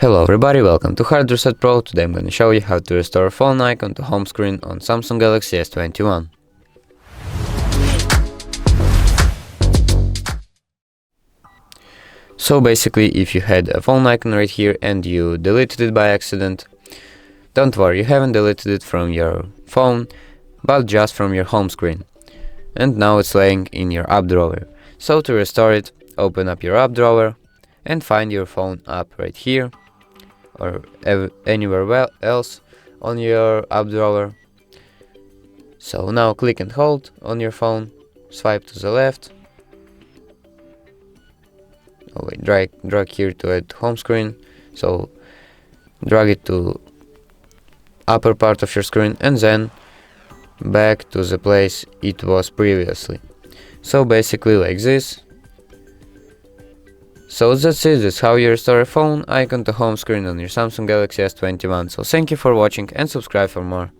Hello everybody, welcome to Hard Reset Pro. Today I'm going to show you how to restore a phone icon to home screen on Samsung Galaxy S21. So basically, if you had a phone icon right here and you deleted it by accident, don't worry, you haven't deleted it from your phone, but just from your home screen. And now it's laying in your app drawer. So to restore it, open up your app drawer and find your phone app right here, or anywhere else on your app drawer. So now click and hold on your phone, swipe to the left. Oh wait, drag here to add home screen. So drag it to upper part of your screen and then back to the place it was previously. So basically like this. So that's it, that's how you restore a phone icon to home screen on your Samsung Galaxy S21. So thank you for watching and subscribe for more.